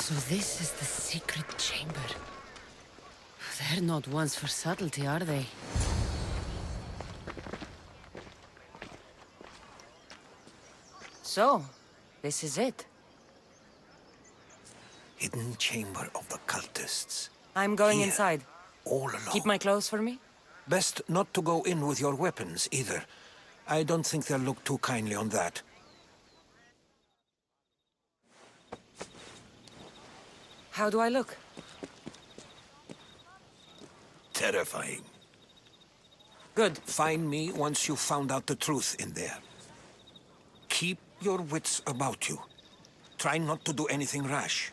So this is the secret chamber. They're not ones for subtlety, are they? So, this is it. Hidden chamber of the cultists. I'm going Here, inside. all alone. Keep my clothes for me? Best not to go in with your weapons, either. I don't think they'll look too kindly on that. How do I look? Terrifying. Good. Find me once you've found out the truth in there. Keep your wits about you. Try not to do anything rash.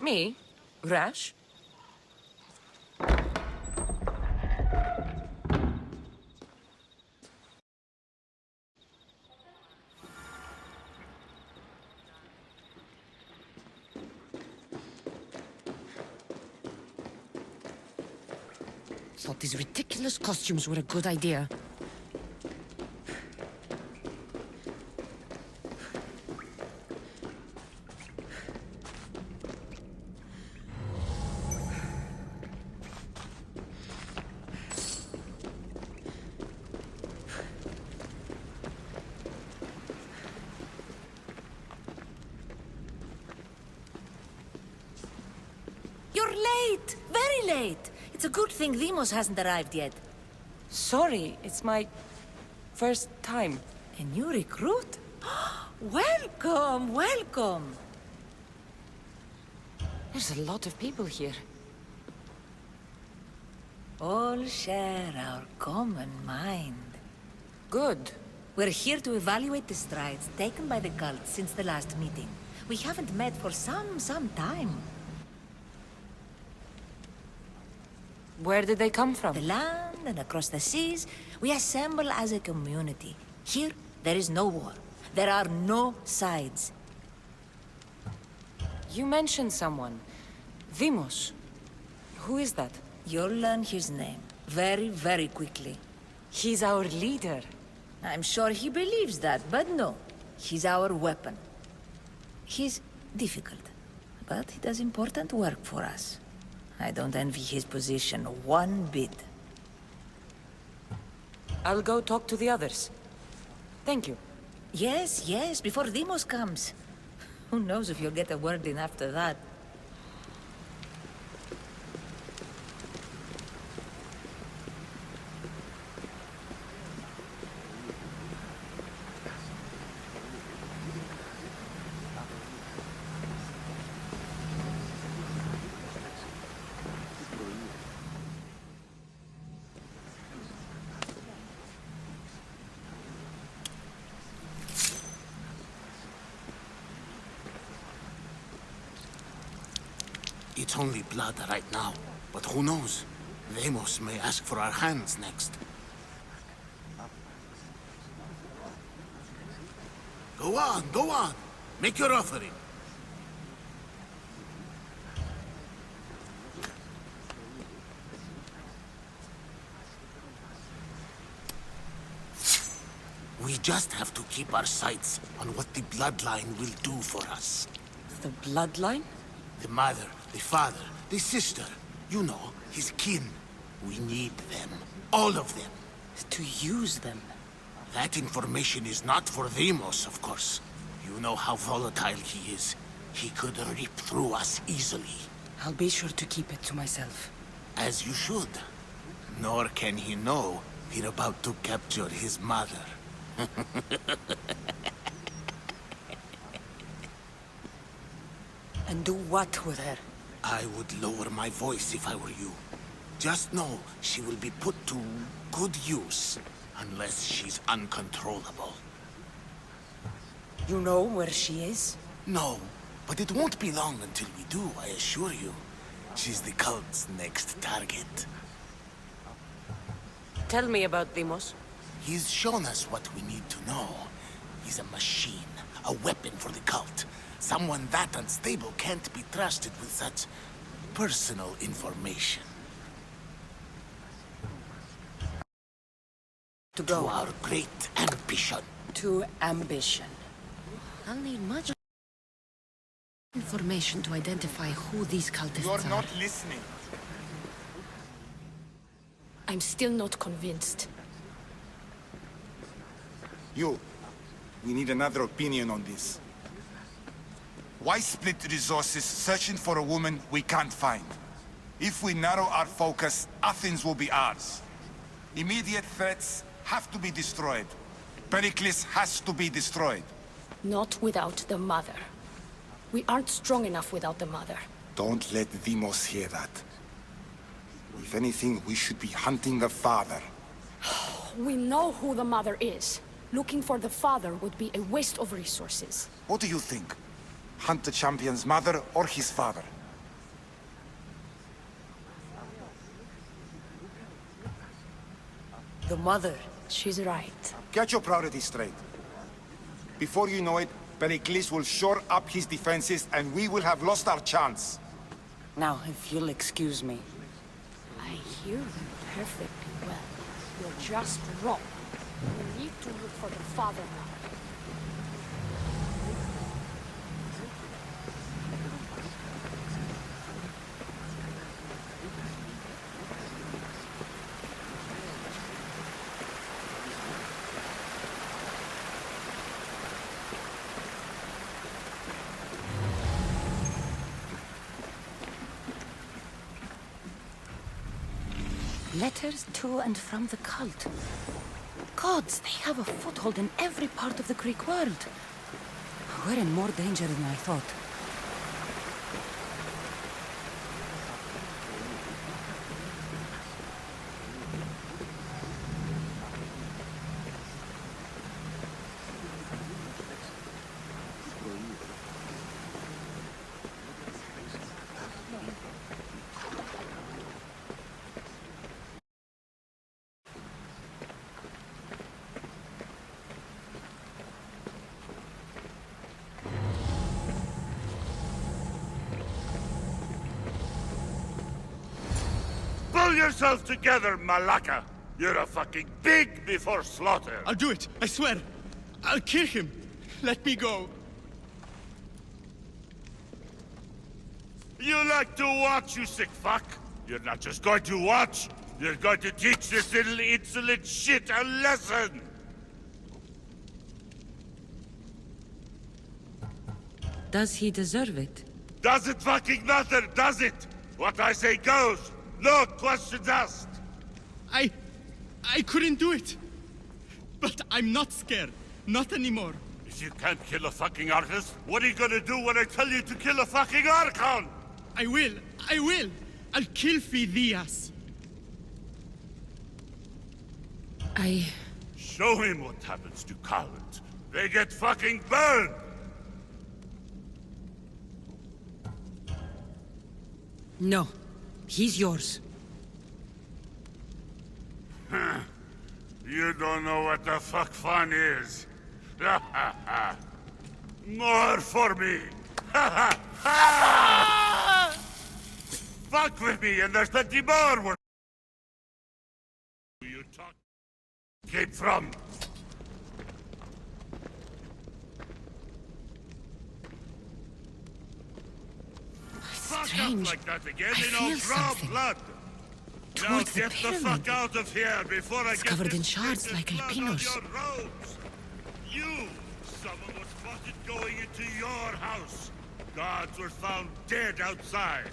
Me? Rash? Thought these ridiculous costumes were a good idea. You're late! Very late! It's a good thing Demos hasn't arrived yet. Sorry, it's my first time. A new recruit? Welcome, welcome! There's a lot of people here. All share our common mind. Good. We're here to evaluate the strides taken by the cult since the last meeting. We haven't met for some time. Where did they come from? The land and across the seas, we assemble as a community. Here, there is no war. There are no sides. You mentioned someone. Vimos. Who is that? You'll learn his name very, very quickly. He's our leader. I'm sure he believes that, but no. He's our weapon. He's difficult, but he does important work for us. I don't envy his position one bit. I'll go talk to the others. Thank you. Yes, yes, before Demos comes. Who knows if you'll get a word in after that. It's only blood right now, but who knows? Demos may ask for our hands next. Go on, go on. Make your offering. We just have to keep our sights on what the bloodline will do for us. The bloodline? The mother, the father, the sister. You know, his kin. We need them. All of them. To use them. That information is not for Demos, of course. You know how volatile he is. He could rip through us easily. I'll be sure to keep it to myself. As you should. Nor can he know we're about to capture his mother. And do what with her? I would lower my voice if I were you. Just know she will be put to good use, unless she's uncontrollable. You know where she is? No, but it won't be long until we do, I assure you. She's the cult's next target. Tell me about Demos. He's shown us what we need to know. He's a machine, a weapon for the cult. Someone that unstable can't be trusted with such personal information. To To go. our great ambition. To ambition. I'll need much Information to identify who these cultists You're are. not listening. I'm still not convinced. You. We need another opinion on this. Why split resources searching for a woman we can't find? If we narrow our focus, Athens will be ours. Immediate threats have to be destroyed. Pericles has to be destroyed. Not without the mother. We aren't strong enough without the mother. Don't let Deimos hear that. If anything, we should be hunting the father. We know who the mother is. Looking for the father would be a waste of resources. What do you think? Hunt the champion's mother or his father? The mother. She's right. Get your priorities straight. Before you know it, Pericles will shore up his defenses and we will have lost our chance. Now, if you'll excuse me. I hear you perfectly well. You're just wrong. We need to look for the father now. Letters to and from the cult. Gods, they have a foothold in every part of the Greek world. We're in more danger than I thought. Pull yourself together, Malaka! You're a fucking pig before slaughter! I'll do it, I swear. I'll kill him. Let me go. You like to watch, you sick fuck? You're not just going to watch, you're going to teach this little insolent shit a lesson! Does he deserve it? Does it fucking matter, does it? What I say goes! No questions asked! I couldn't do it. But I'm not scared. Not anymore. If you can't kill a fucking artist, what are you gonna do when I tell you to kill a fucking Archon? I will. I'll kill Phidias. Show him what happens to cowards. They get fucking burned! No. He's yours. You don't know what the fuck fun is. More for me. Fuck with me and there's plenty more where you talk came from. Strange. Fuck up like that again, I and I'll feel draw something. blood. Now Towards the get the pyramid. fuck out of here before I It's get covered this in shards bitch's like blood on albinos. your robes. You! Someone was spotted going into your house. Guards were found dead outside.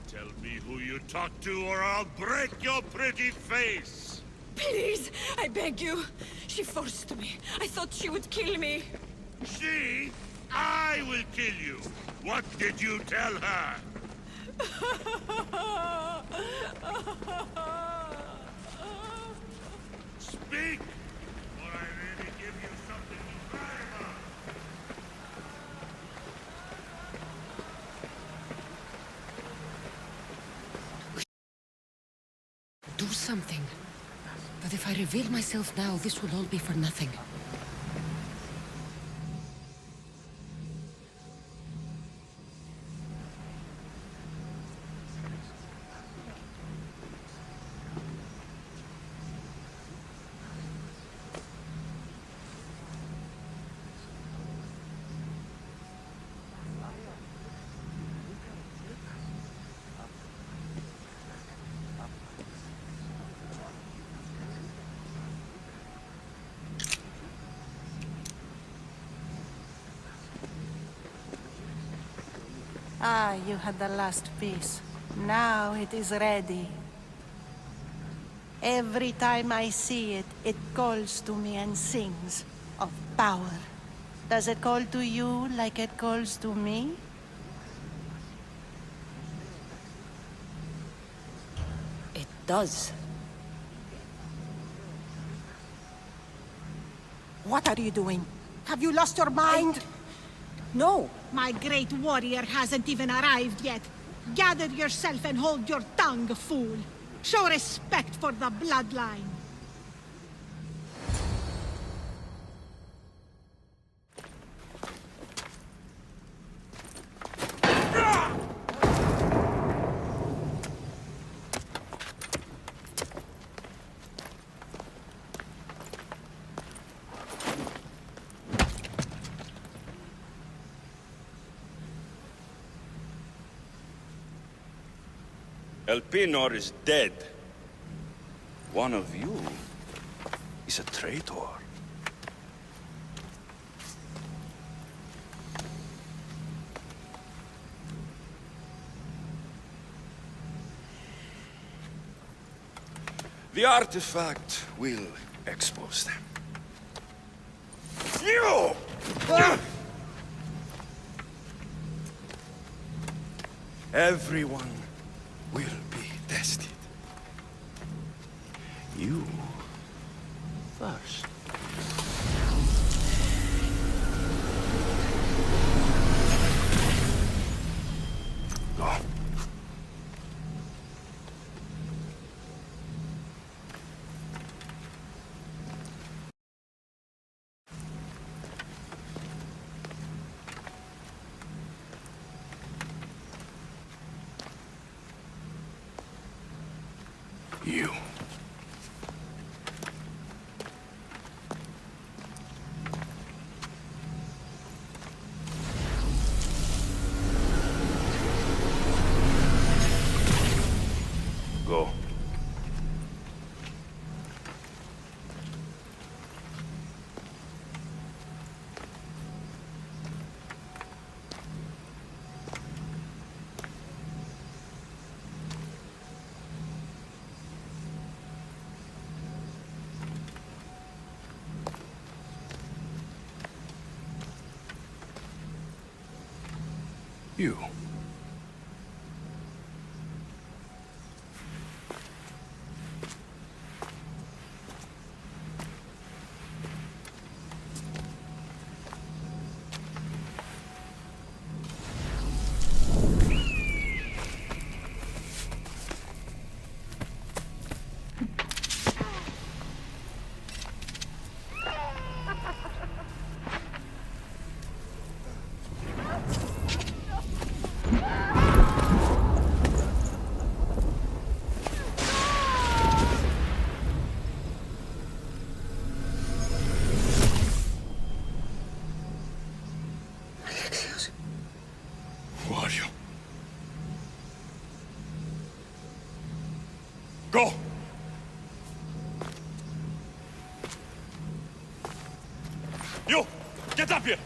Tell me who you talked to or I'll break your pretty face. Please, I beg you. She forced me. I thought she would kill me. She? I will kill you. What did you tell her? Speak! Or I really give you something to cry about. Do something. But if I reveal myself now, this will all be for nothing. Ah, you had the last piece. Now it is ready. Every time I see it, it calls to me and sings of power. Does it call to you like it calls to me? It does. What are you doing? Have you lost your mind? No! My great warrior hasn't even arrived yet. Gather yourself and hold your tongue, fool. Show respect for the bloodline. Elpenor is dead. One of you is a traitor. The artifact will expose them. You! Everyone will be tested. You first. Go. You. Go. You. Who are you? Go! You! Get up here!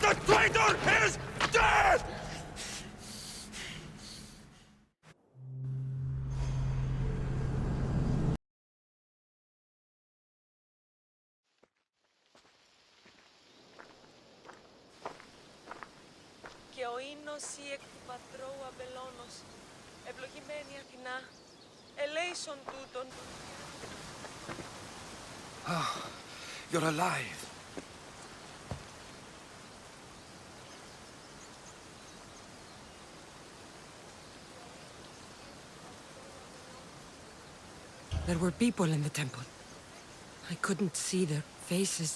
The traitor is dead! Και ο ίνος ή εκ του πατρώου αμπελώνος, ευλογημένη Αθηνά, ελέησον τούτον. You're alive. There were people in the temple. I couldn't see their faces.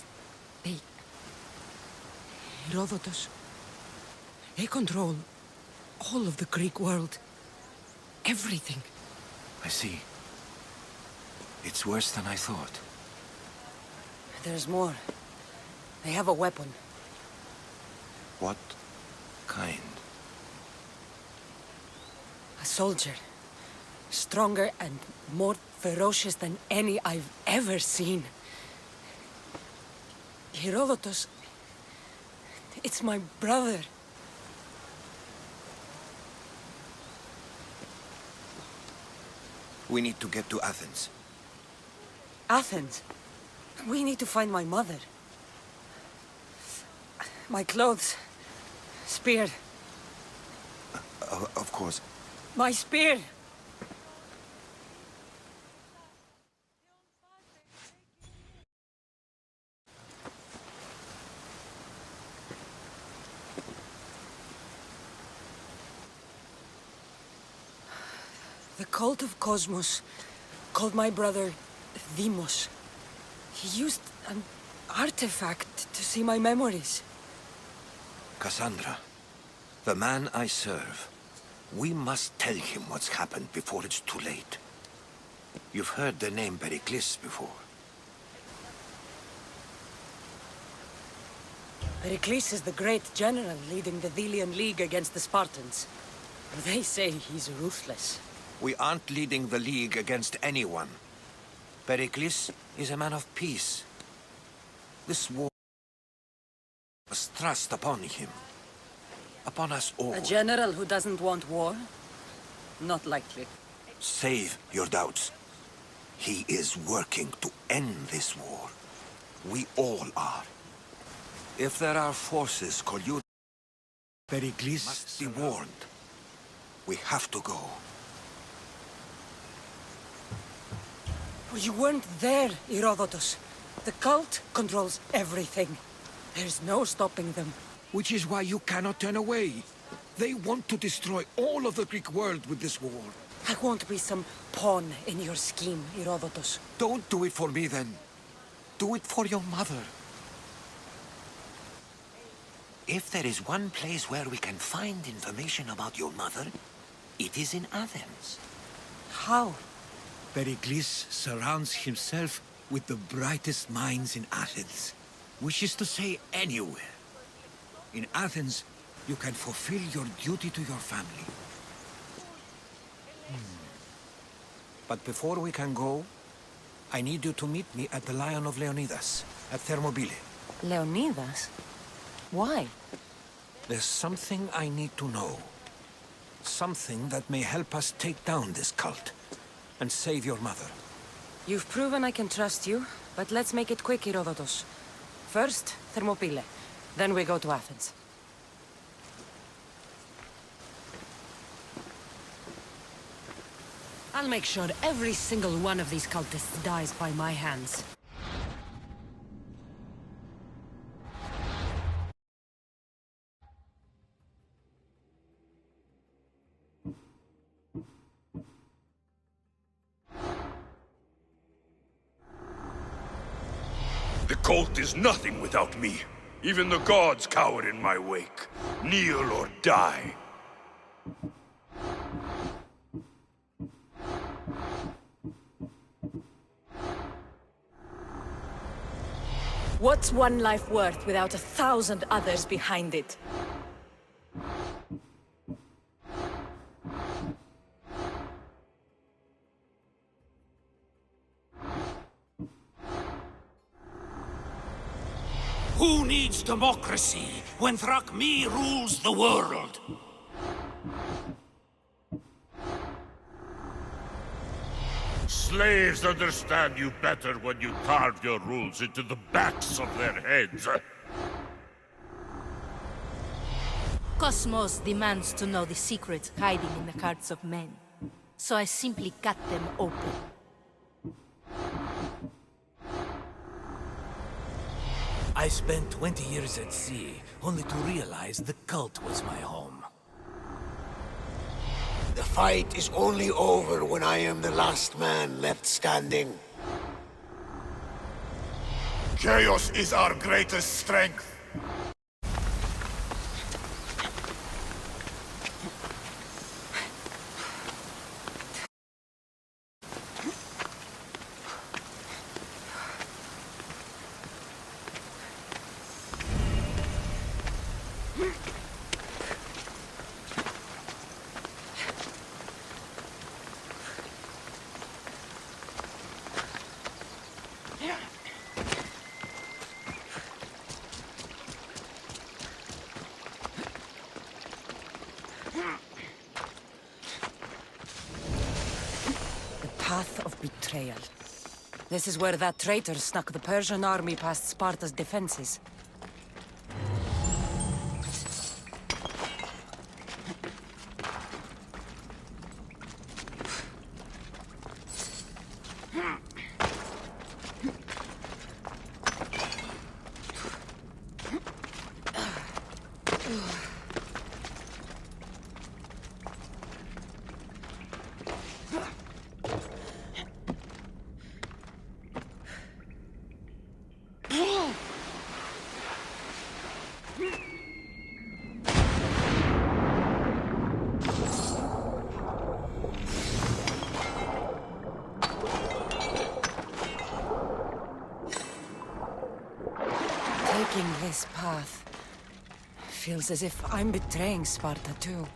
Herodotus. They control all of the Greek world. Everything. I see. It's worse than I thought. There's more. They have a weapon. What kind? A soldier. Stronger and more ferocious than any I've ever seen. Herodotus... It's my brother. We need to get to Athens. Athens? We need to find my mother. My clothes. Spear. Of course. My spear! The cult of Cosmos called my brother Deimos. He used an artifact to see my memories. Cassandra, the man I serve. We must tell him what's happened before it's too late. You've heard the name Pericles before. Pericles is the great general leading the Delian League against the Spartans. They say he's ruthless. We aren't leading the League against anyone. Pericles is a man of peace. This war was thrust upon him. Upon us all. A general who doesn't want war? Not likely. Save your doubts. He is working to end this war. We all are. If there are forces colluding, Pericles must be warned. We have to go. You weren't there, Herodotus. The cult controls everything. There's no stopping them. Which is why you cannot turn away. They want to destroy all of the Greek world with this war. I won't be some pawn in your scheme, Herodotus. Don't do it for me, then. Do it for your mother. If there is one place where we can find information about your mother, it is in Athens. How? Pericles surrounds himself with the brightest minds in Athens. Which is to say, anywhere. In Athens, you can fulfill your duty to your family. But before we can go, I need you to meet me at the Lion of Leonidas, at Thermopylae. Leonidas? Why? There's something I need to know. Something that may help us take down this cult and save your mother. You've proven I can trust you, but let's make it quick, Herodotus. First, Thermopylae. Then we go to Athens. I'll make sure every single one of these cultists dies by my hands. The cult is nothing without me. Even the gods cower in my wake. Kneel or die. What's one life worth without 1,000 others behind it? Who needs democracy when Thrakmi rules the world? Slaves understand you better when you carve your rules into the backs of their heads. Cosmos demands to know the secrets hiding in the hearts of men. So I simply cut them open. I spent 20 years at sea, only to realize the cult was my home. The fight is only over when I am the last man left standing. Chaos is our greatest strength. Betrayal. This is where that traitor snuck the Persian army past Sparta's defenses. Taking this path feels as if I'm betraying Sparta too.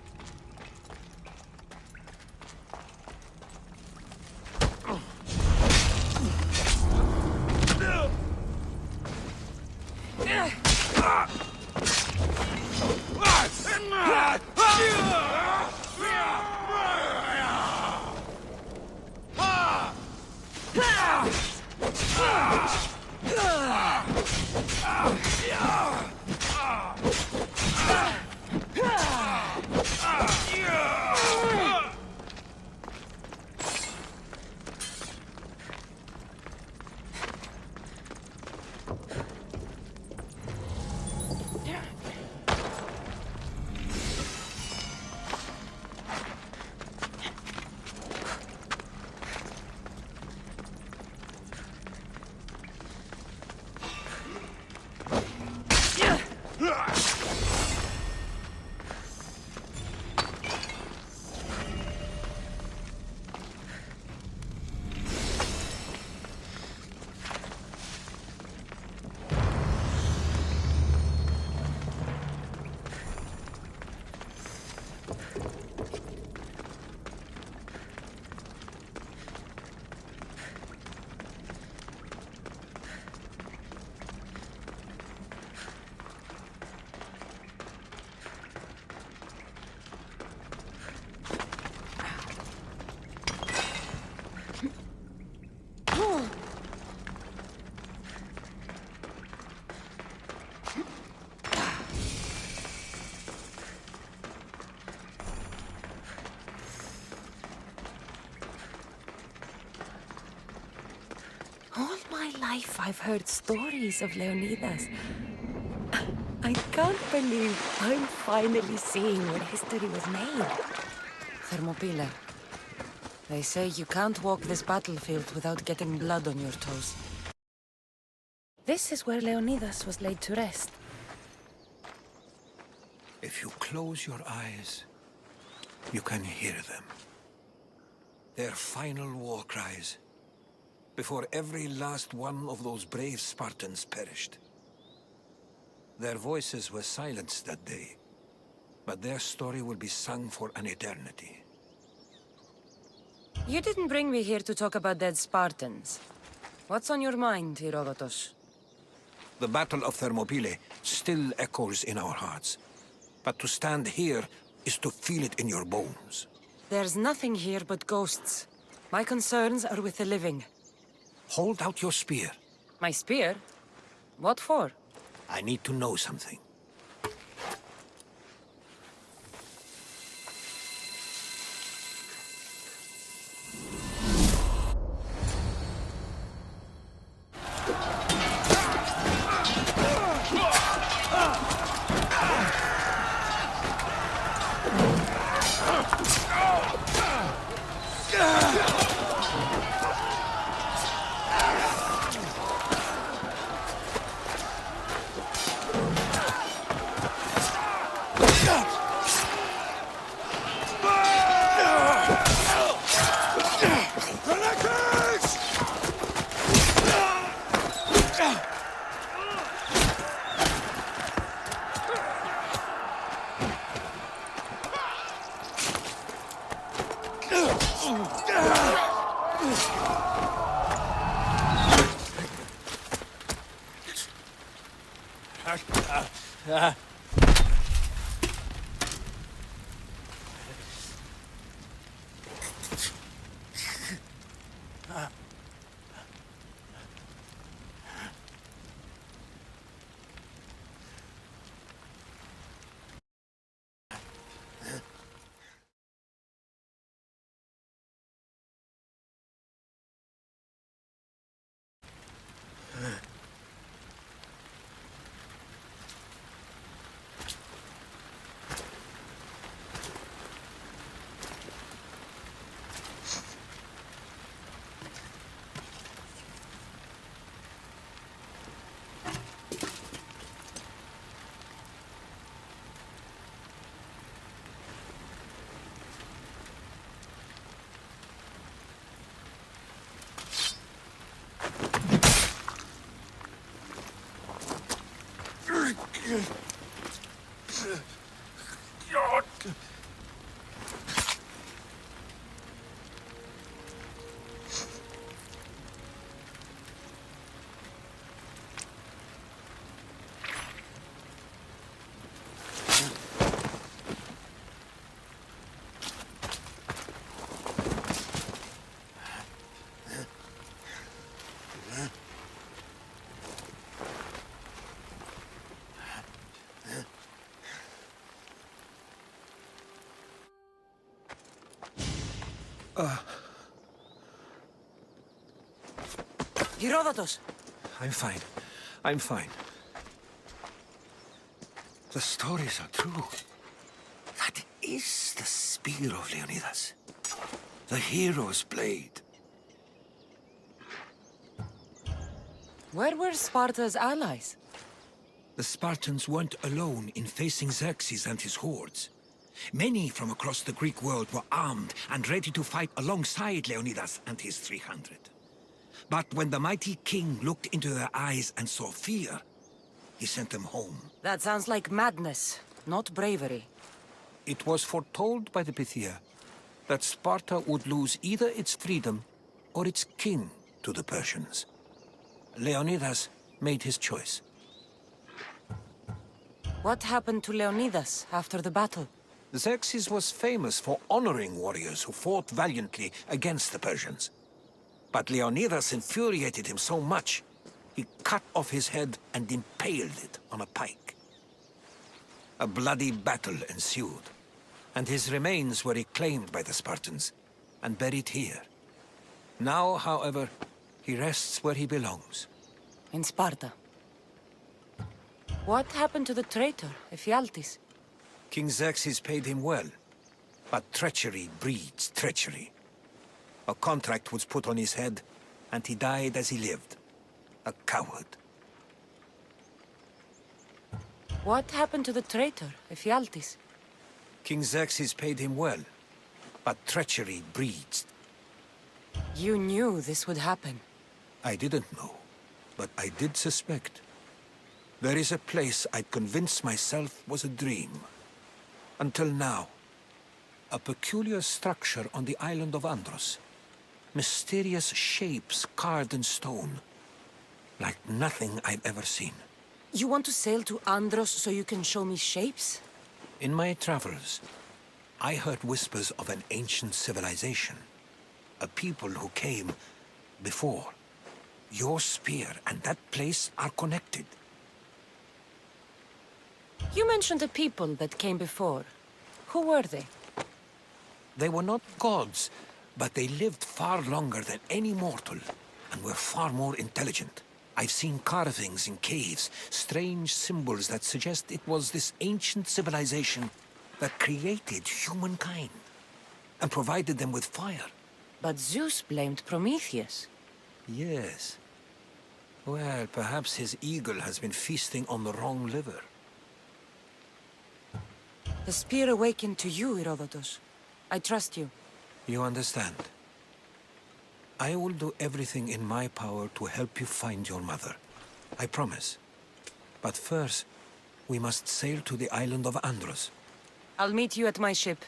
All my life I've heard stories of Leonidas. I can't believe I'm finally seeing where history was made. Thermopylae. They say you can't walk this battlefield without getting blood on your toes. This is where Leonidas was laid to rest. If you close your eyes, you can hear them. Their final war cries, before every last one of those brave Spartans perished. Their voices were silenced that day, but their story will be sung for an eternity. You didn't bring me here to talk about dead Spartans. What's on your mind, Herodotus? The Battle of Thermopylae still echoes in our hearts. But to stand here is to feel it in your bones. There's nothing here but ghosts. My concerns are with the living. Hold out your spear. My spear? What for? I need to know something. Herodotus! I'm fine. I'm fine. The stories are true. That is the spear of Leonidas. The hero's blade. Where were Sparta's allies? The Spartans weren't alone in facing Xerxes and his hordes. Many from across the Greek world were armed and ready to fight alongside Leonidas and his 300. But when the mighty king looked into their eyes and saw fear, he sent them home. That sounds like madness, not bravery. It was foretold by the Pythia that Sparta would lose either its freedom or its king to the Persians. Leonidas made his choice. What happened to Leonidas after the battle? Xerxes was famous for honoring warriors who fought valiantly against the Persians. But Leonidas infuriated him so much, he cut off his head and impaled it on a pike. A bloody battle ensued, and his remains were reclaimed by the Spartans and buried here. Now, however, he rests where he belongs. In Sparta. What happened to the traitor, Ephialtes? King Xerxes paid him well, but treachery breeds treachery. A contract was put on his head, and he died as he lived. A coward. What happened to the traitor, Ephialtes? King Xerxes paid him well, but treachery breeds. You knew this would happen. I didn't know, but I did suspect. There is a place I'd convinced myself was a dream. Until now. A peculiar structure on the island of Andros. Mysterious shapes carved in stone. Like nothing I've ever seen. You want to sail to Andros so you can show me shapes? In my travels, I heard whispers of an ancient civilization. A people who came before. Your spear and that place are connected. You mentioned a people that came before. Who were they? They were not gods, but they lived far longer than any mortal, and were far more intelligent. I've seen carvings in caves, strange symbols that suggest it was this ancient civilization that created humankind, and provided them with fire. But Zeus blamed Prometheus. Yes. Well, perhaps his eagle has been feasting on the wrong liver. The spear awakened to you, Herodotus. I trust you. You understand. I will do everything in my power to help you find your mother. I promise. But first, we must sail to the island of Andros. I'll meet you at my ship.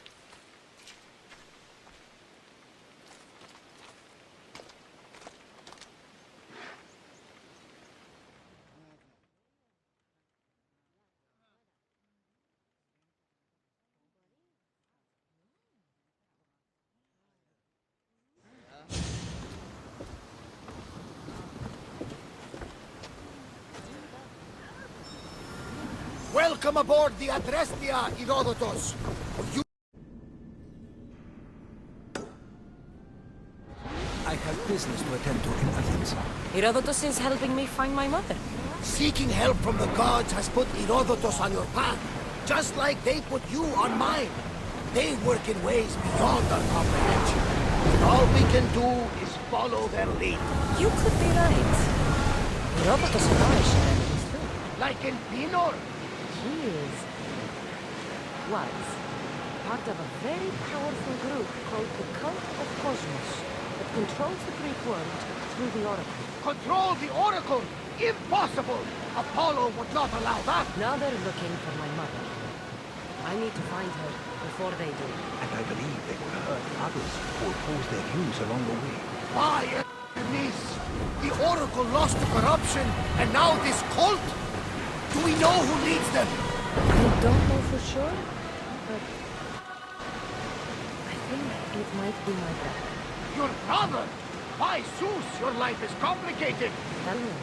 Welcome aboard the Adrestia, Herodotus. I have business to attend to in Athens. Herodotus is helping me find my mother. Seeking help from the gods has put Herodotus on your path, just like they put you on mine. They work in ways beyond our comprehension. And all we can do is follow their lead. You could be right. Herodotus and I share enemies too. Like in Pinor. He was part of a very powerful group called the Cult of Cosmos that controls the Greek world through the Oracle. Control the Oracle! Impossible! Apollo would not allow that! Now they're looking for my mother. I need to find her before they do. And I believe they will hurt others who oppose their views along the way. My niece! The Oracle lost to corruption, and now this cult? Do we know who leads them? I don't know for sure, but I think it might be my brother. Your brother? By Zeus, your life is complicated. Tell me.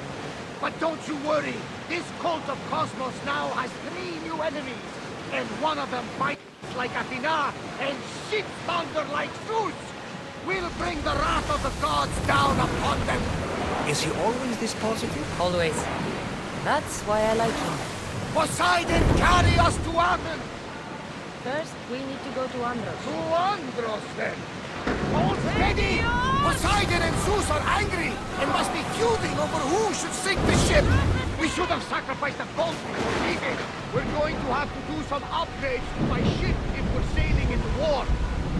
But don't you worry. This cult of Cosmos now has 3 new enemies. And one of them fights like Athena and shits thunder like Zeus. We'll bring the wrath of the gods down upon them. Is he always this positive? Always. That's why I like him. Poseidon, carry us to Athens! First, we need to go to Andros. To Andros, then. All ready! Poseidon and Zeus are angry and must be feuding over who should sink the ship. We should have sacrificed the boat before leaving. We're going to have to do some upgrades to my ship if we're sailing into war.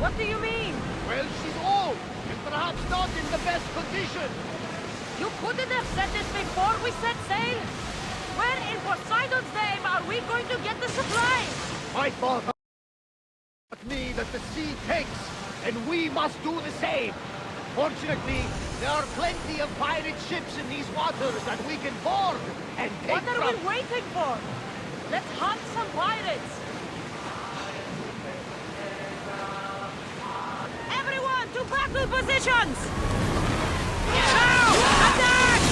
What do you mean? Well, she's old and perhaps not in the best condition. You couldn't have said this before we set sail? Where in Poseidon's name are we going to get the supplies? My father taught me that the sea takes, and we must do the same. Fortunately, there are plenty of pirate ships in these waters that we can board and take What are we waiting for? Let's hunt some pirates! Everyone to battle positions! Now! Attack!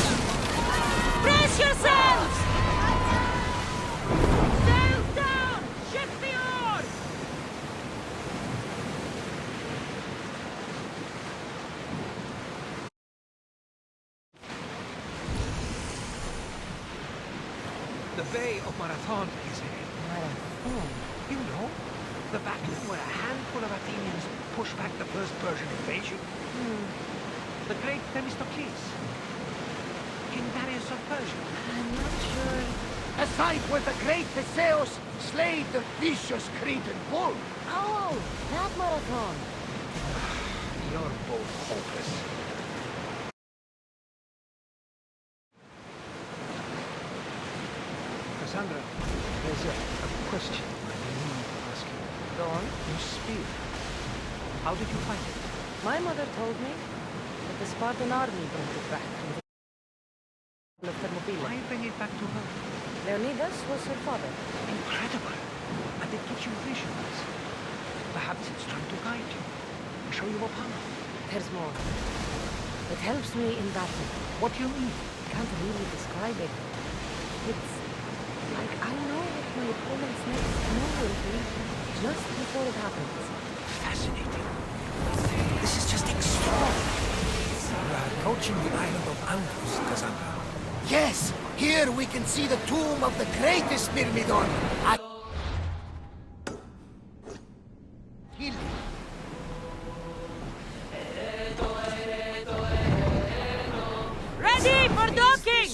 Brace yourselves! Sails down! Shift the oars! The Bay of Marathon is ahead. Marathon? You know, the battle where a handful of Athenians pushed back the first Persian invasion. The great Themistocles. King Darius of Persia. I'm not sure. A site where the great Theseus slayed the vicious Cretan bull. Oh, that marathon. You're both hopeless. Cassandra, there's a question I need to ask you. Go on. Your spear. How did you find it? My mother told me that the Spartan army brought it back from the Thermopylae. Why bring it back to her? Leonidas was her father. Incredible. And it gives you visions. Perhaps it's trying to guide you. Show you a path. There's more. It helps me in battle. What do you mean? Can't really describe it. It's like I know what my opponent's next move will be just before it happens. Fascinating. This is just extraordinary. We are approaching the island of Andros, Cassandra. Yes, here we can see the tomb of the greatest Myrmidon. Ready for docking!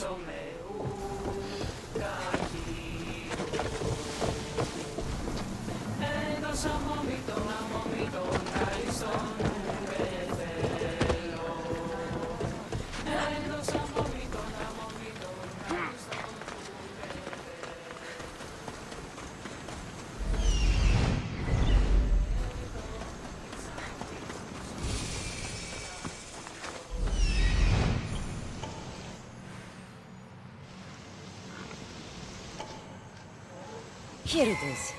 Here it is.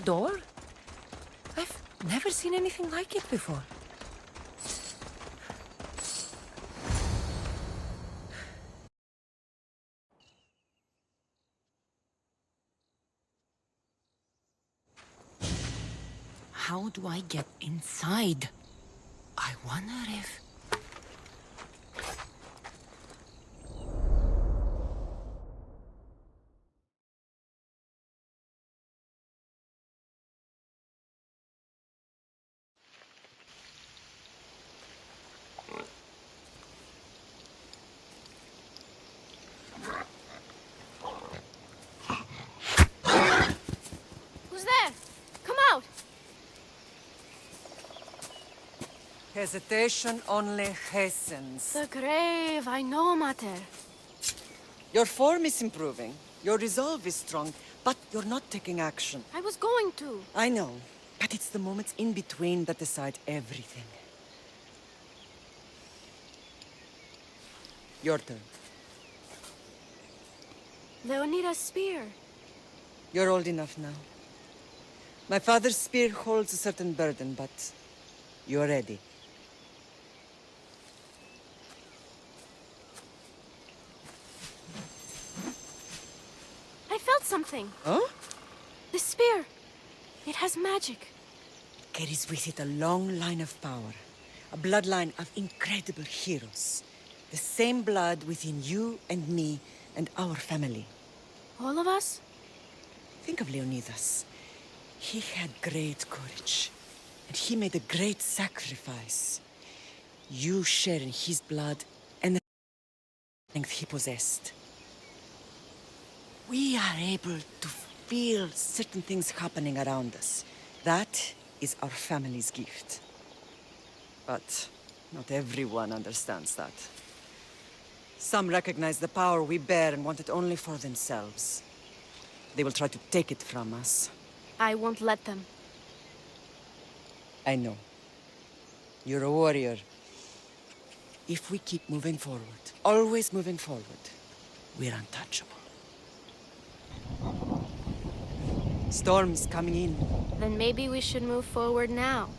door? I've never seen anything like it before. How do I get inside? I wonder if... Who's there? Come out! Hesitation only hastens. The grave, I know, Mater. Your form is improving. Your resolve is strong, but you're not taking action. I was going to. I know, but it's the moments in between that decide everything. Your turn. Leonida's spear. You're old enough now. My father's spear holds a certain burden, but you're ready. I felt something. Huh? The spear. It has magic. Carries with it a long line of power. A bloodline of incredible heroes. The same blood within you and me and our family. All of us? Think of Leonidas. He had great courage. And he made a great sacrifice. You share in his blood and the strength he possessed. We are able to feel certain things happening around us. That is our family's gift. But not everyone understands that. Some recognize the power we bear and want it only for themselves. They will try to take it from us. I won't let them. I know. You're a warrior. If we keep moving forward, always moving forward, we're untouchable. Storm's coming in. Then maybe we should move forward now.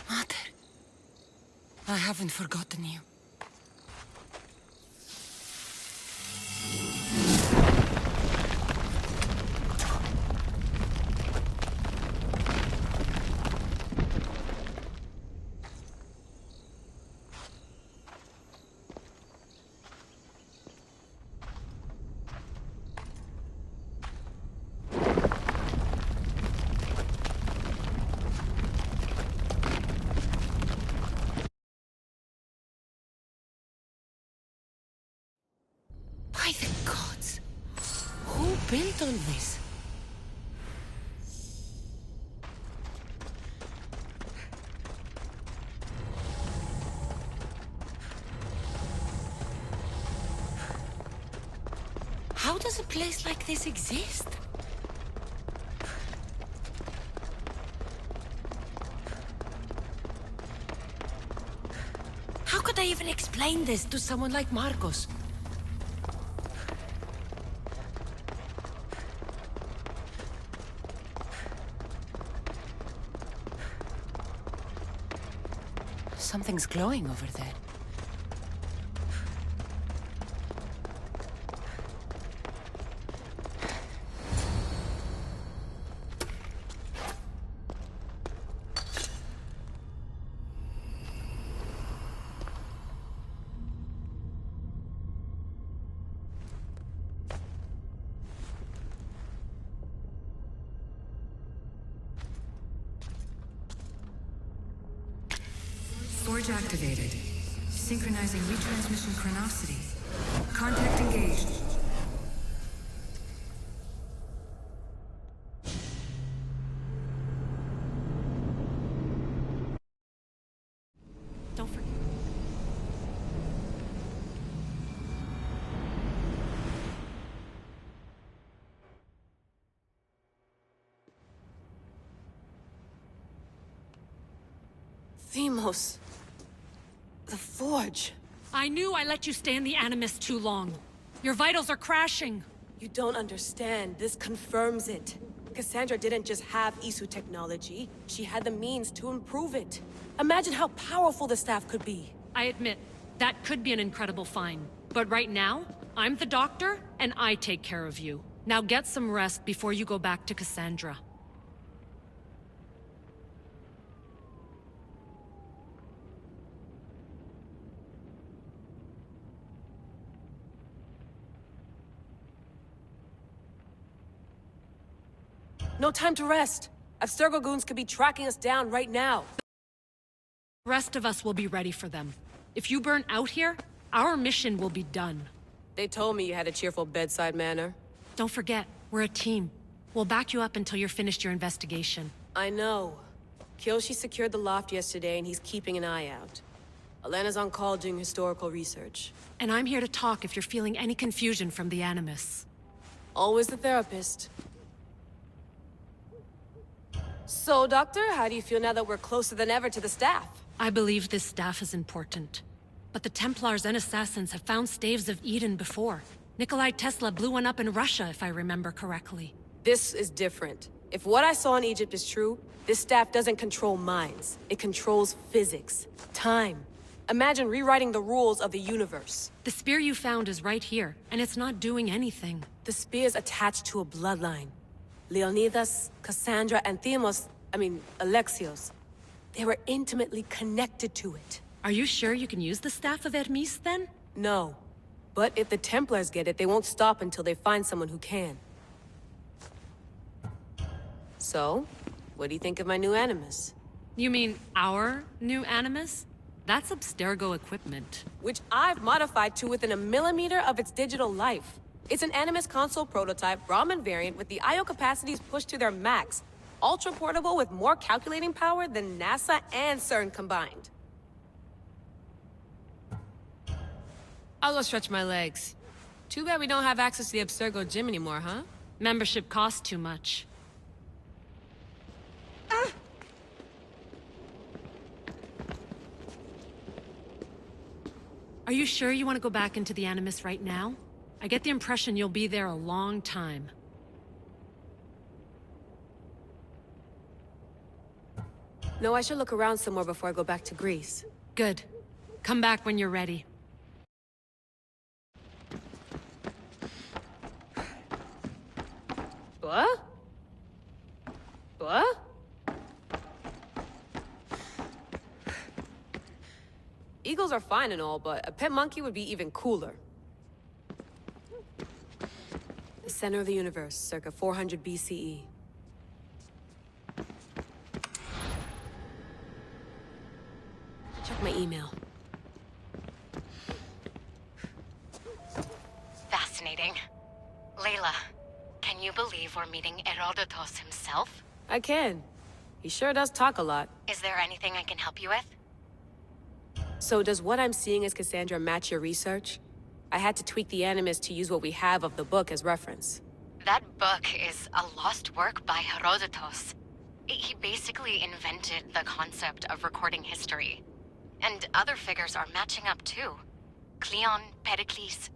Mater, I haven't forgotten you. By the gods! Who built all this? How does a place like this exist? How could I even explain this to someone like Marcos? Something's glowing over there. Forge activated. Synchronizing retransmission chronicity. Contact engaged. Don't forget. Themos. The Forge. I knew I let you stay in the Animus too long. Your vitals are crashing. You don't understand. This confirms it. Cassandra didn't just have Isu technology. She had the means to improve it. Imagine how powerful the staff could be. I admit, that could be an incredible find. But right now, I'm the doctor, and I take care of you. Now get some rest before you go back to Cassandra. No time to rest. Abstergo goons could be tracking us down right now. The rest of us will be ready for them. If you burn out here, our mission will be done. They told me you had a cheerful bedside manner. Don't forget, we're a team. We'll back you up until you're finished your investigation. I know. Kyoshi secured the loft yesterday and he's keeping an eye out. Elena's on call doing historical research. And I'm here to talk if you're feeling any confusion from the Animus. Always the therapist. So, Doctor, how do you feel now that we're closer than ever to the staff? I believe this staff is important. But the Templars and Assassins have found staves of Eden before. Nikolai Tesla blew one up in Russia, if I remember correctly. This is different. If what I saw in Egypt is true, this staff doesn't control minds. It controls physics, time. Imagine rewriting the rules of the universe. The spear you found is right here, and it's not doing anything. The spear's attached to a bloodline. Leonidas, Cassandra, and Alexios. They were intimately connected to it. Are you sure you can use the Staff of Hermes, then? No. But if the Templars get it, they won't stop until they find someone who can. So, what do you think of my new Animus? You mean our new Animus? That's Abstergo equipment. Which I've modified to within a millimeter of its digital life. It's an Animus console prototype, Brahmin variant, with the I/O capacities pushed to their max. Ultra-portable with more calculating power than NASA and CERN combined. I'll go stretch my legs. Too bad we don't have access to the Abstergo gym anymore, huh? Membership costs too much. Are you sure you want to go back into the Animus right now? I get the impression you'll be there a long time. No, I should look around some more before I go back to Greece. Good. Come back when you're ready. What? What? Eagles are fine and all, but a pet monkey would be even cooler. The center of the universe, circa 400 BCE. Check my email. Fascinating. Layla, can you believe we're meeting Herodotus himself? I can. He sure does talk a lot. Is there anything I can help you with? So does what I'm seeing as Cassandra match your research? I had to tweak the Animus to use what we have of the book as reference. That book is a lost work by Herodotus. He basically invented the concept of recording history. And other figures are matching up too. Cleon, Pericles.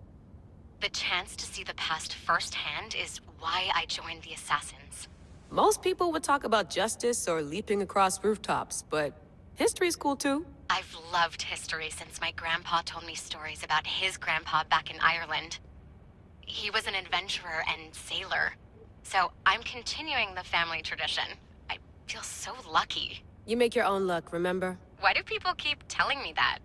The chance to see the past firsthand is why I joined the Assassins. Most people would talk about justice or leaping across rooftops, but history's cool too. I've loved history since my grandpa told me stories about his grandpa back in Ireland. He was an adventurer and sailor, so I'm continuing the family tradition. I feel so lucky. You make your own luck, remember? Why do people keep telling me that?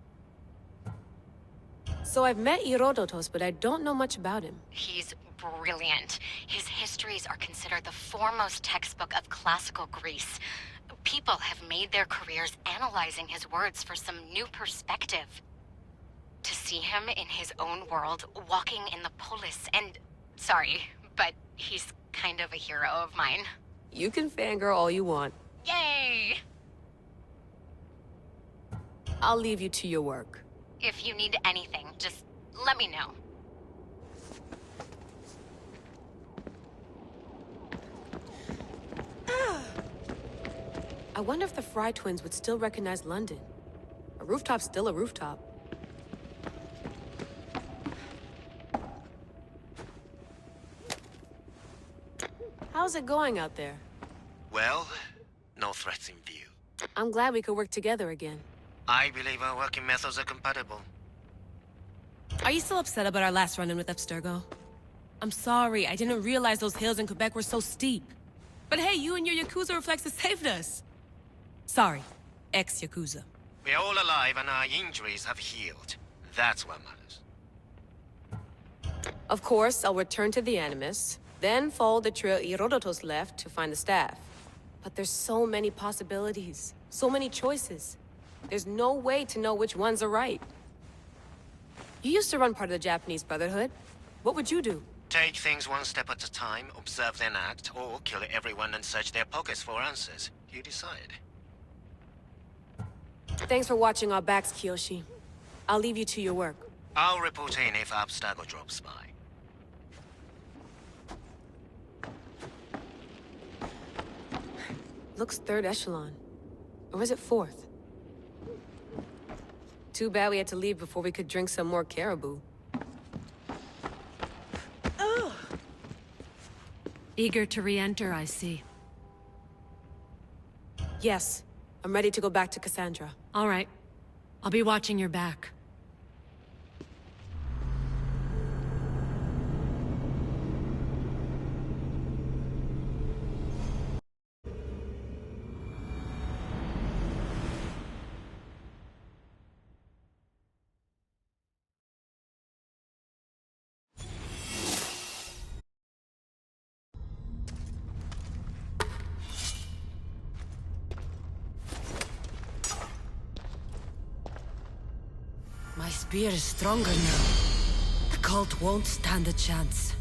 So I've met Herodotus, but I don't know much about him. He's brilliant. His histories are considered the foremost textbook of classical Greece. People have made their careers analyzing his words for some new perspective. To see him in his own world, walking in the polis, and... Sorry, but he's kind of a hero of mine. You can fangirl all you want. Yay! I'll leave you to your work. If you need anything, just let me know. I wonder if the Fry twins would still recognize London. A rooftop's still a rooftop. How's it going out there? Well, no threats in view. I'm glad we could work together again. I believe our working methods are compatible. Are you still upset about our last run-in with Abstergo? I'm sorry, I didn't realize those hills in Quebec were so steep. But hey, you and your Yakuza reflexes saved us. Sorry, ex-Yakuza. We're all alive and our injuries have healed. That's what matters. Of course, I'll return to the Animus, then follow the trail Herodotus left to find the staff. But there's so many possibilities, so many choices. There's no way to know which ones are right. You used to run part of the Japanese Brotherhood. What would you do? Take things one step at a time, observe then act, or kill everyone and search their pockets for answers. You decide. Thanks for watching our backs, Kiyoshi. I'll leave you to your work. I'll report in if Abstergo drops by. Looks third echelon. Or is it fourth? Too bad we had to leave before we could drink some more caribou. Eager to re-enter, I see. Yes. I'm ready to go back to Cassandra. All right. I'll be watching your back. My spear is stronger now. The cult won't stand a chance.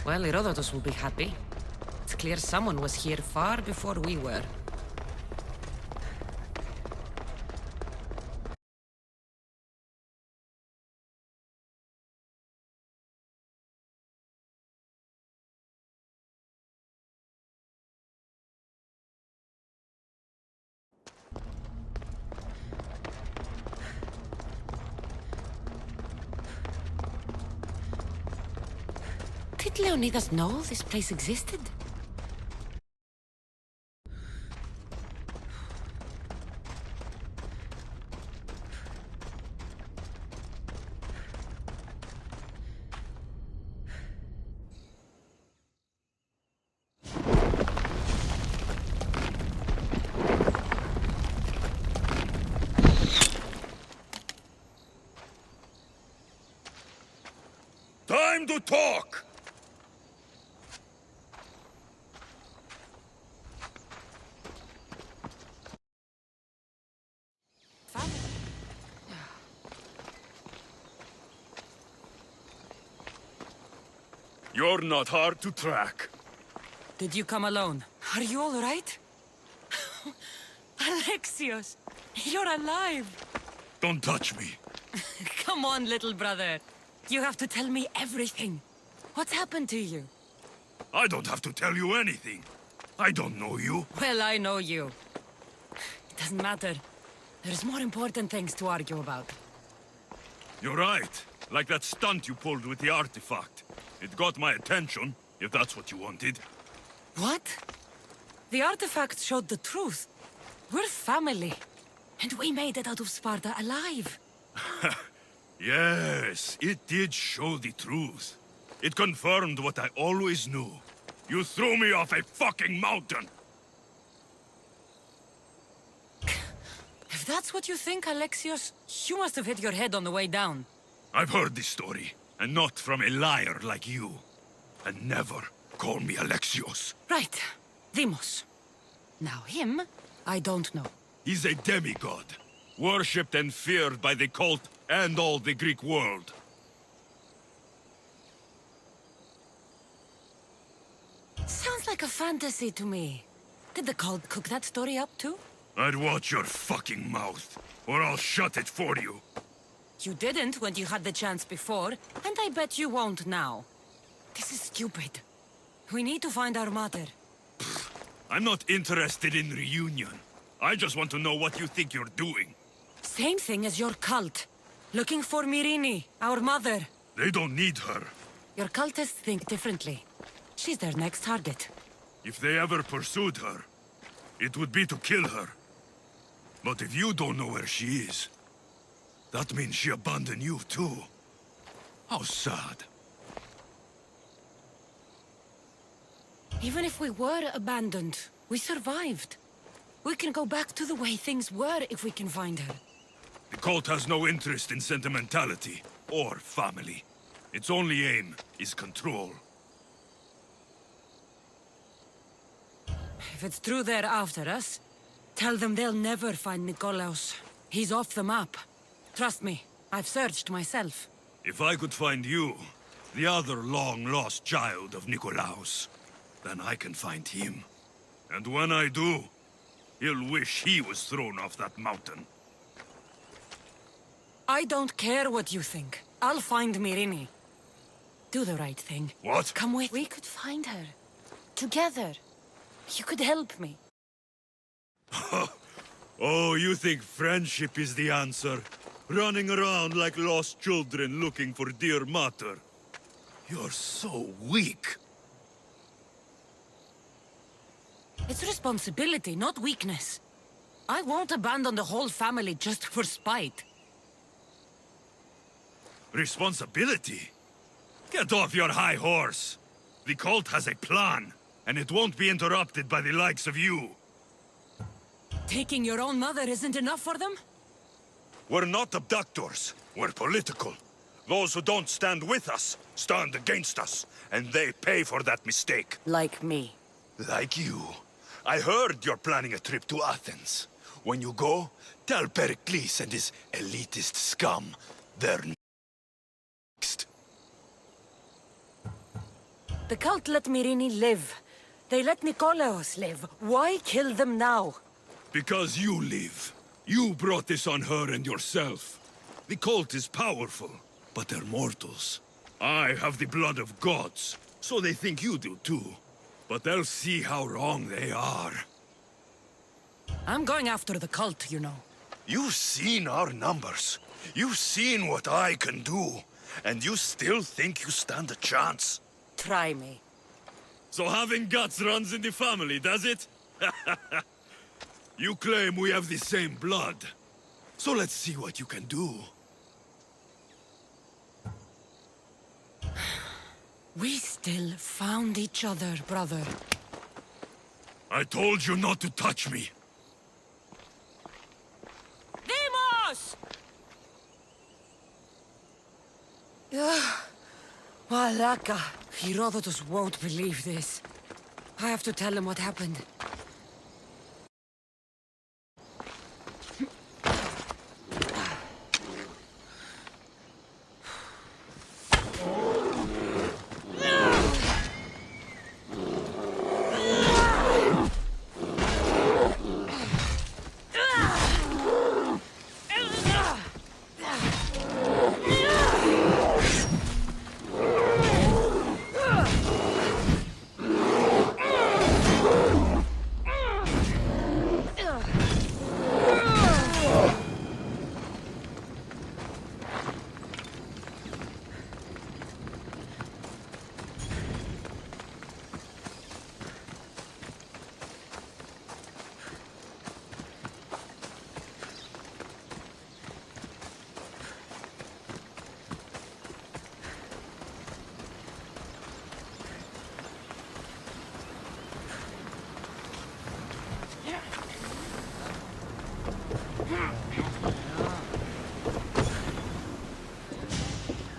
Well, Herodotus will be happy. It's clear someone was here far before we were. Did Leonidas know this place existed? Time to talk! You're not hard to track. Did you come alone? Are you all right? Alexios, you're alive! Don't touch me. Come on, little brother. You have to tell me everything. What's happened to you? I don't have to tell you anything. I don't know you. Well, I know you. It doesn't matter. There's more important things to argue about. You're right. Like that stunt you pulled with the artifact. It got my attention, if that's what you wanted. What? The artifact showed the truth. We're family. And we made it out of Sparta alive. Yes, it did show the truth. It confirmed what I always knew. You threw me off a fucking mountain! If that's what you think, Alexios, you must have hit your head on the way down. I've heard this story, and not from a liar like you. And never call me Alexios. Right. Demos. Now him, I don't know. He's a demigod, worshipped and feared by the cult and all the Greek world. Sounds like a fantasy to me. Did the cult cook that story up too? I'd watch your fucking mouth, or I'll shut it for you. You didn't when you had the chance before, and I bet you won't now. This is stupid. We need to find our mother. I'm not interested in reunion. I just want to know what you think you're doing. Same thing as your cult. Looking for Myrrine, our mother. They don't need her. Your cultists think differently. She's their next target. If they ever pursued her, it would be to kill her. But if you don't know where she is, that means she abandoned you too. How sad. Even if we were abandoned, we survived. We can go back to the way things were if we can find her. The cult has no interest in sentimentality or family. Its only aim is control. If it's true they're after us, tell them they'll never find Nikolaos. He's off the map. Trust me, I've searched myself. If I could find you, the other long-lost child of Nikolaos, then I can find him. And when I do, he'll wish he was thrown off that mountain. I don't care what you think. I'll find Myrrine. Do the right thing. What? Come with. We could find her. Together. You could help me. Oh, you think friendship is the answer? Running around like lost children looking for dear mater. You're so weak. It's responsibility, not weakness. I won't abandon the whole family just for spite. Responsibility? Get off your high horse. The cult has a plan, and it won't be interrupted by the likes of you. Taking your own mother isn't enough for them? We're not abductors. We're political. Those who don't stand with us stand against us, and they pay for that mistake. Like me. Like you. I heard you're planning a trip to Athens. When you go, tell Pericles and his elitist scum they're next. The cult let Myrrine live. They let Nikolaos live. Why kill them now? Because you live. You brought this on her and yourself. The cult is powerful, but they're mortals. I have the blood of gods, so they think you do too. But they'll see how wrong they are. I'm going after the cult, you know. You've seen our numbers. You've seen what I can do. And you still think you stand a chance? Try me. So having guts runs in the family, does it? You claim we have the same blood. So let's see what you can do. We still found each other, brother. I told you not to touch me. Demos! Malaka. Herodotus won't believe this. I have to tell him what happened.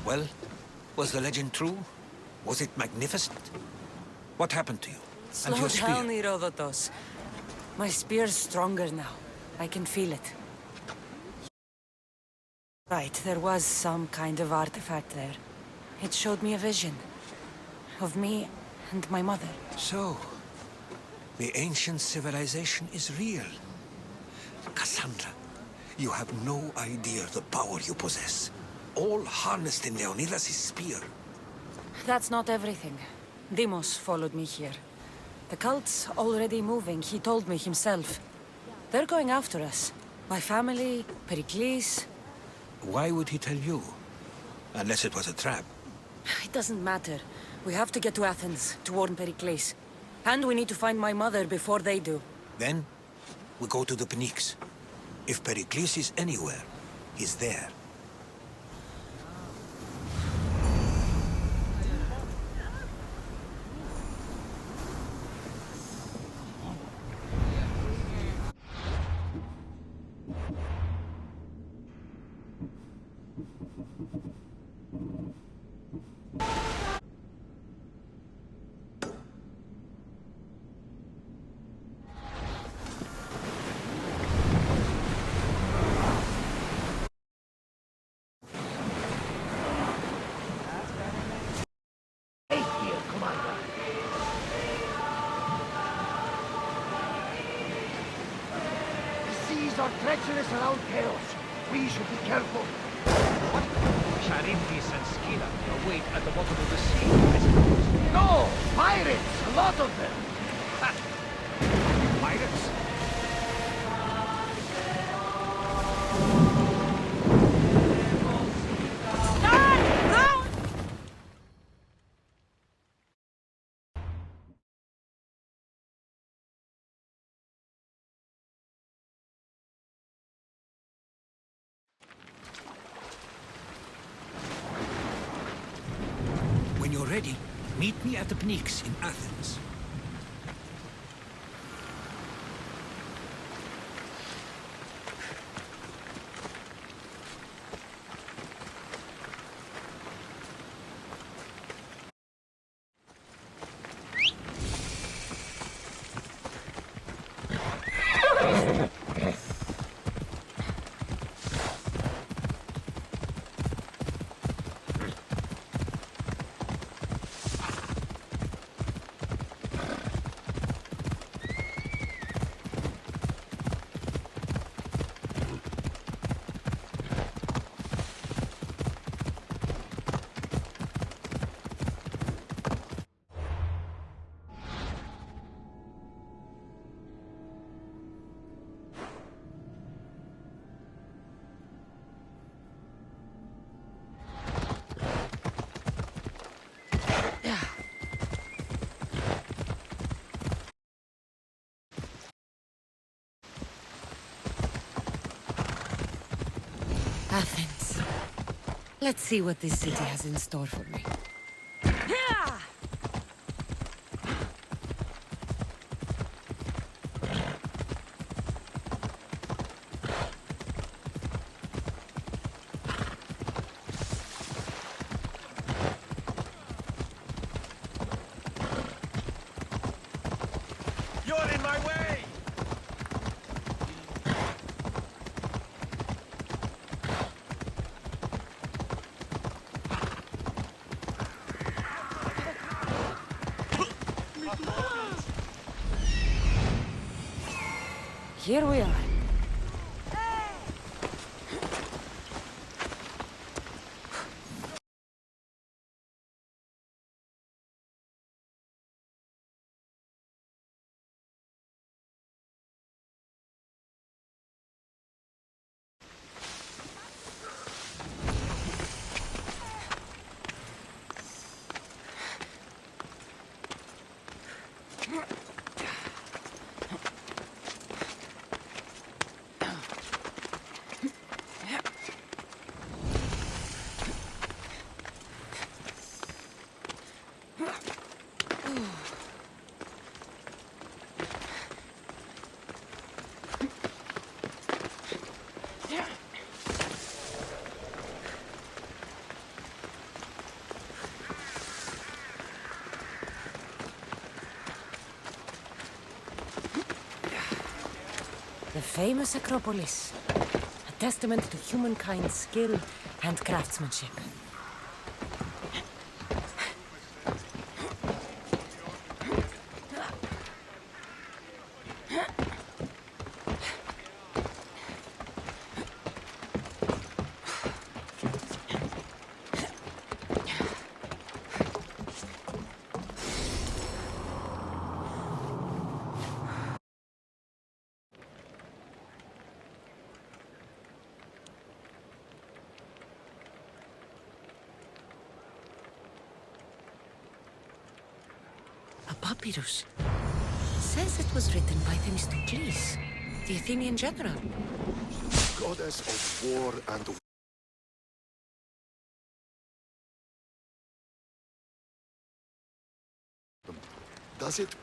Well, was the legend true? Was it magnificent? What happened to you? And Slow your spear? down, Herodotus. My spear's stronger now. I can feel it. Right, there was some kind of artifact there. It showed me a vision. Of me and my mother. So, the ancient civilization is real. Cassandra, you have no idea the power you possess. All harnessed in Leonidas' spear. That's not everything. Deimos followed me here. The cult's already moving, he told me himself. They're going after us. My family, Pericles. Why would he tell you? Unless it was a trap. It doesn't matter. We have to get to Athens, to warn Pericles. And we need to find my mother before they do. Then, we go to the Pnyx. If Pericles is anywhere, he's there. Are treacherous around chaos. We should be careful. What? Charybdis and Scylla await at the bottom of the sea, I suppose. No! Pirates! A lot of them! Ha! Pirates? When you're ready, meet me at the Pnyx in Athens. Athens. Let's see what this city has in store for me. You're in my way! Here we are. famous Acropolis. A testament to humankind's skill and craftsmanship. A papyrus. Says it was written by Themistocles, the Athenian general. Goddess of war and does it?